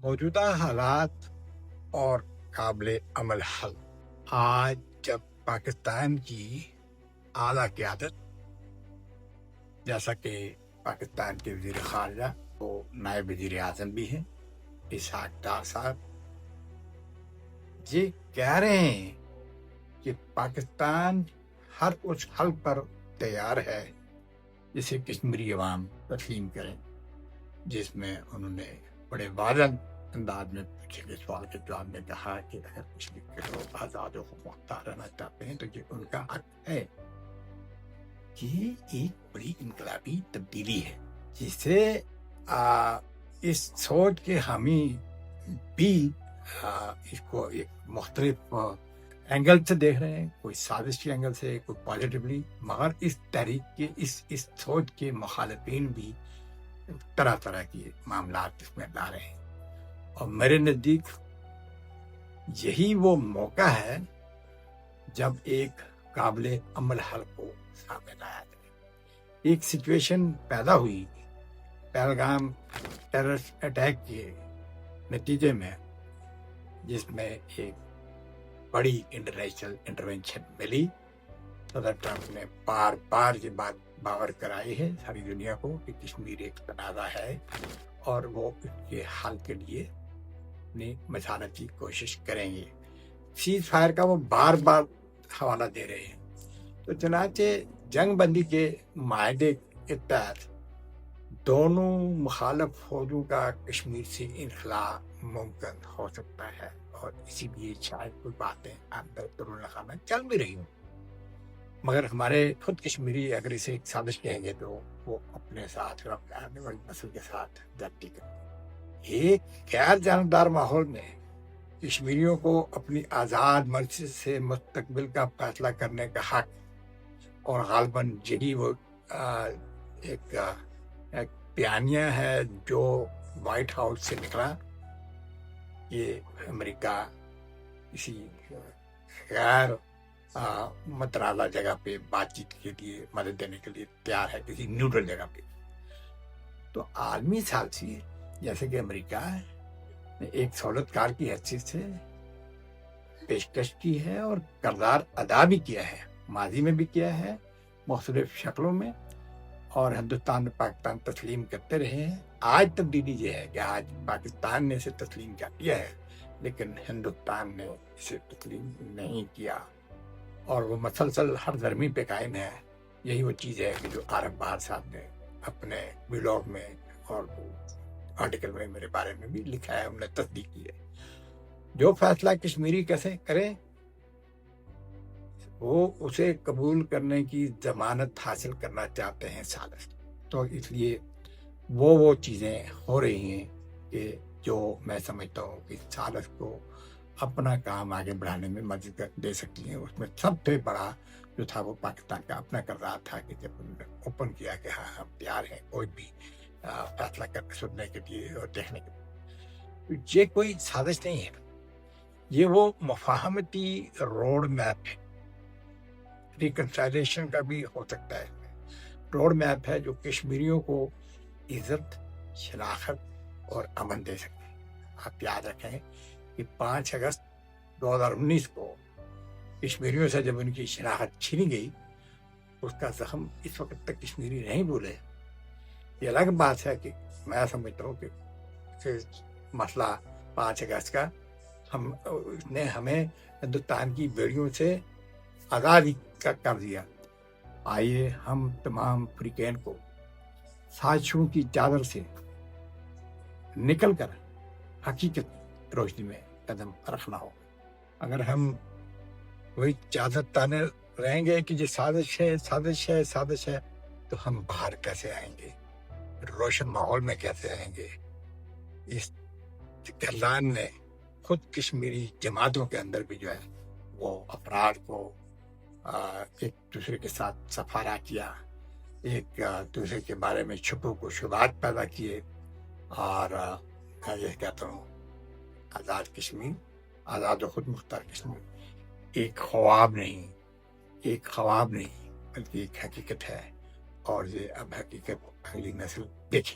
موجودہ حالات اور قابل عمل حل۔ آج جب پاکستان کی اعلیٰ قیادت، جیسا کہ پاکستان کے وزیر خارجہ وہ نائب وزیر اعظم بھی ہیں اسحاق ڈار صاحب، یہ کہہ رہے ہیں کہ پاکستان ہر اس حل پر تیار ہے جسے کشمیری عوام تسلیم کریں، جس میں انہوں نے بڑے واضح انداز میں پوچھے گئے سوال کے جواب میں کہا کہ اگر کشمیر کے لوگ آزاد و خود مختار رہنا چاہتے ہیں تو یہ ان کا حق ہے۔ یہ ایک بڑی انقلابی تبدیلی ہے جس سے اس سوچ کے حامی بھی اس کو ایک مختلف اینگل سے دیکھ رہے ہیں، کوئی سازش کے اینگل سے، کوئی پازیٹیولی، مگر اس تحریک کے اس سوچ کے مخالفین بھی طرح طرح کے معاملات اس میں لا رہے ہیں، اور میرے نزدیک یہی وہ موقع ہے جب ایک قابل عمل حل کو سامنے لایا جائے۔ ایک سچویشن پیدا ہوئی پہلگام ٹیررسٹ اٹیک کے نتیجے میں، جس میں ایک بڑی انٹرنیشنل انٹرونشن ملی۔ صدر ٹرمپ نے بار بار یہ بات باور کرائی ہے ساری دنیا کو کہ کشمیر ایک تنازع ہے اور وہ اس کے حل کے لیے اپنی مسالتی کوشش کریں گے۔ سیز فائر کا وہ بار بار حوالہ دے رہے ہیں۔ تو چنانچہ جنگ بندی کے معاہدے کے تحت دونوں مخالف فوجوں کا کشمیر سے انخلاء ممکن ہو سکتا ہے، اور اسی لیے شاید کوئی باتیں اندر درون خانہ چل بھی رہی ہوں، مگر ہمارے خود کشمیری اگر اسے ایک سازش کہیں گے تو وہ اپنے ساتھ اور اپنے آنے والی نسل کے ساتھ زیادتی کرتے ہیں۔ ایک غیر جانبدار ماحول میں کشمیریوں کو اپنی آزاد مرضی سے مستقبل کا فیصلہ کرنے کا حق، اور غالباً یہی وہ ایک بیانیہ ہے جو وائٹ ہاؤس سے نکلا کہ امریکہ کسی غیر متنازع جگہ پہ بات چیت کے لیے مدد دینے کے لیے تیار ہے، کسی نیوٹرل جگہ پہ۔ تو عالمی ثالثی جیسے کہ امریکہ نے ایک سہولت کار کی حیثیت سے پیشکش کی ہے اور کردار ادا بھی کیا ہے، ماضی میں بھی کیا ہے مختلف شکلوں میں، اور ہندوستان اور پاکستان تسلیم کرتے رہے ہیں۔ آج تبدیلی یہ ہے کہ آج پاکستان نے اسے تسلیم کیا ہے، لیکن ہندوستان نے اسے تسلیم نہیں کیا، اور وہ مسلسل ہر دھرمی پہ قائم ہے۔ یہی وہ چیز ہے کہ جو عارف بہار صاحب نے اپنے ولاگ میں اور آرٹیکل میں میرے بارے میں بھی لکھا ہے، انہوں نے تصدیق کی ہے۔ جو فیصلہ کشمیری کیسے کریں وہ اسے قبول کرنے کی ضمانت حاصل کرنا چاہتے ہیں سالس، تو اس لیے وہ چیزیں ہو رہی ہیں کہ جو میں سمجھتا ہوں کہ سالس کو اپنا کام آگے بڑھانے میں مدد دے سکتی ہیں۔ اس میں سب سے بڑا جو تھا وہ پاکستان کا اپنا کردار تھا کہ جب انہوں نے اوپن کیا کہ ہاں ہم تیار ہیں کوئی بھی فیصلہ کر سننے کے لیے اور دیکھنے کے لیے۔ یہ کوئی سازش نہیں ہے، یہ وہ مفاہمتی روڈ میپ ہے، ریکنسائلیشن کا بھی ہو سکتا ہے، روڈ میپ ہے جو کشمیریوں کو عزت، شناخت اور امن دے سکتے ہیں۔ آپ یاد رکھیں کہ 5 اگست 2019 کو کشمیریوں سے جب ان کی شناخت چھینی گئی، اس کا زخم اس وقت تک کشمیری نہیں بھولے۔ یہ الگ بات ہے کہ میں سمجھتا ہوں کہ مسئلہ 5 اگست کا اس نے ہمیں ہندوستان کی بیڑیوں سے آزادی کا کر دیا۔ آئیے ہم تمام فریقین کو سازشوں کی چادر سے نکل کر حقیقت روشنی میں قدم رکھنا ہو۔ اگر ہم وہی چادر تانے رہیں گے کہ یہ سازش ہے سازش ہے سازش ہے، تو ہم باہر کیسے آئیں گے، روشن ماحول میں کیسے آئیں گے؟ اس گردان نے خود کشمیری جماعتوں کے اندر بھی جو ہے وہ افراد کو ایک دوسرے کے ساتھ سفارہ کیا، ایک دوسرے کے بارے میں شبہ و شبہات پیدا کیے، اور میں یہ کہتا ہوں آزاد کشمیر، آزاد و خود مختار کشمیر ایک خواب نہیں بلکہ ایک حقیقت ہے، اور یہ اب حقیقت اگلی نسل دیکھے۔